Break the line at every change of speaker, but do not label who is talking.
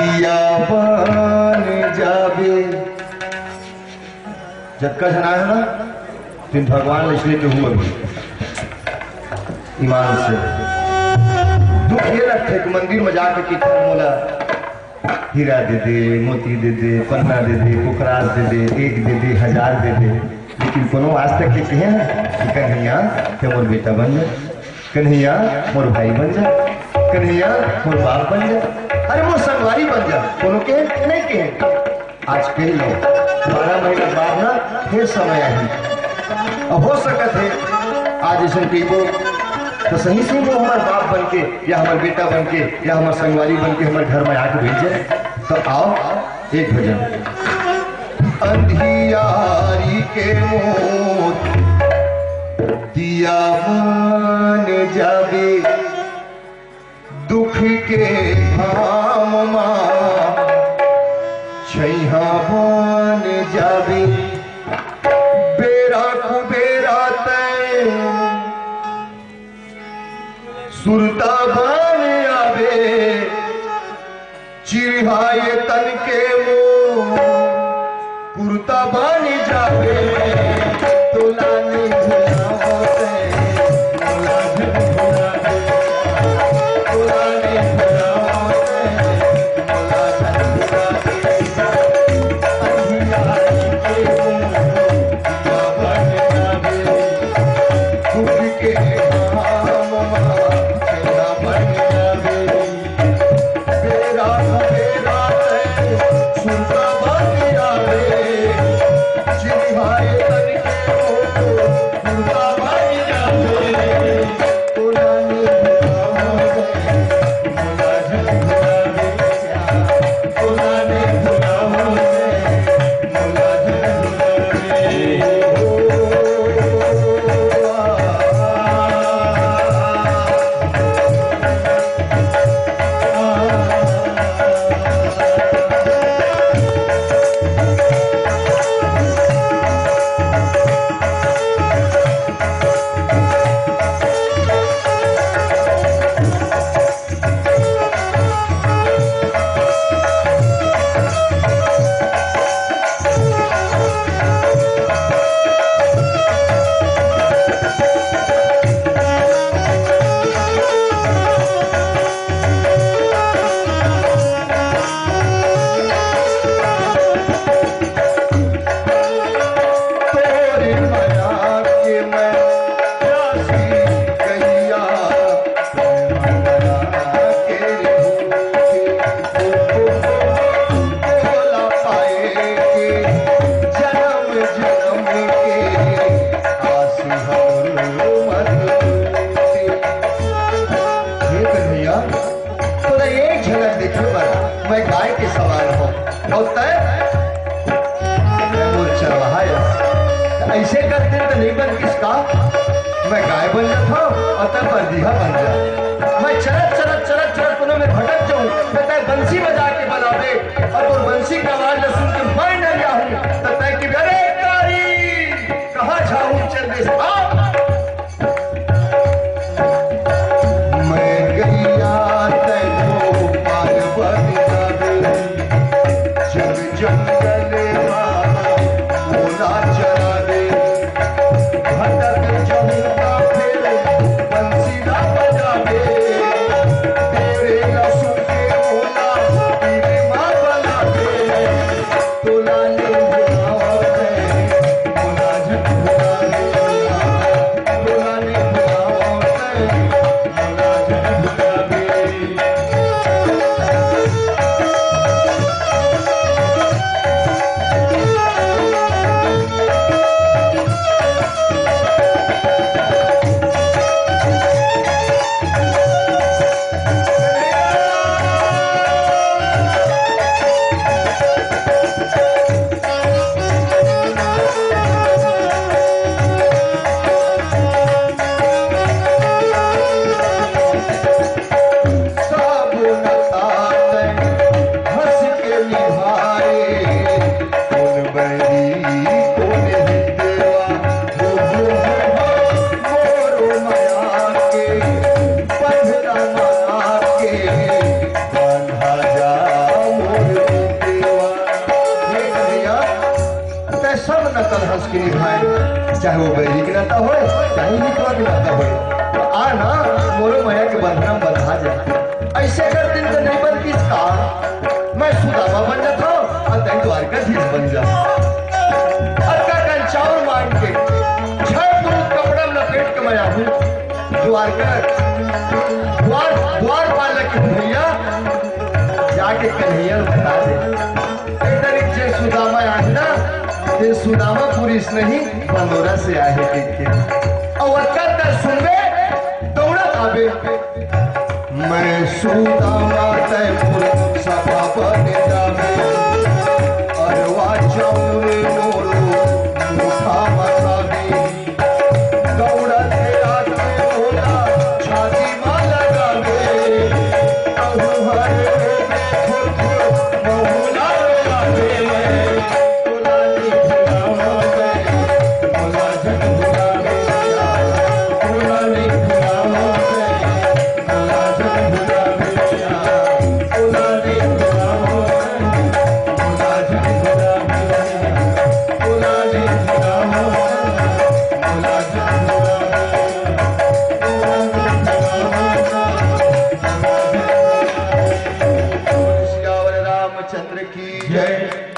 दिया बन जावे झटका सुना है ना तुम भगवान इसलिए क्यों हुआ भी ईमान से दुख ये रखे कि मंदिर में जाकर कीर्तन बोला हीरा दे दे मोती दे दे पन्ना दे दे पुखराज दे दे 1 दे दे 1000 दे दे लेकिन कोनो आज तक के कहे कि कन्हैया के मोर बेटा बन जा कन्हैया मोर भाई बन जा कन्हैया मोर बाप बन जा अरे मोर संगवारी बन जा कोनो के नहीं कहे आज कह लो 12 महीना बाद ना फिर समय आई अब हो सकत है आज ऐसा कहो तो सही से वो हमारे बाप बन के या हमारे बेटा बन के या हमारे संगवारी बन के हमारे घर में आके भेजे तो आओ एक भजन अंधियारी के मोत दिया मान जावे दुख के धाम छैहा बन जावे बेरा कुबेरा तय सुरता बन आवे चिरहाए तन के मुंह कुर्ता बन जावे तोलाने भुलावे तोलाने भुलावे तोलाने भुलावे तोलाने भुलावे अंधियारी के दिया बन जावे दुख के ऐसे करते तो नहीं बन किसका मैं गाय बन जाता और तब बंदीहा बन जा मैं चलत चलत चलत चलत पुनः में भटक जाऊं तय बंसी बजा के बनावे और वो बंसी का आवाज न सुन के मैं न जाऊं तय कि अरे कारी कहाँ जाऊं चल दे मैं गैया तेको पार बन जावे जग जंगल के निभाए, चाहे वो बैरी के नाता हो चाहे मित्रवा के नाता हो। तो आ ना मोरो माया के बंधना में बंधा जाए। ऐसे कर दिन तो नहीं बन किस का मैं सुदामा बन जाता हूँ और तय द्वारकाधीश बन जा। अक्का का चावल मांग के छह पुरुष कपड़ा में लपेट के मैं आऊँ द्वारका द्वार पाल के भैया जाके कन्हैया बता दे जे सुदामा आए ना ये सुदामा पुरुष नहीं बंदोरा से आए देखे और अक्का सुनबे दौड़ा आवे मैं सुदामा तय सभा बने जावे अरवा चाउर मोरो मुठा मसावे दौड़ा के आके होला छाती मां लगावे अहु हर बहुला लगावे कोलानी खिलावे कोला जग बुलावे कोलानी खिलावे कोला जग बुलावे कोलानी खिलावे कोला जग बुलावे कोलानी खिलावे कोला जग बुलावे। श्री रामचंद्र की जय।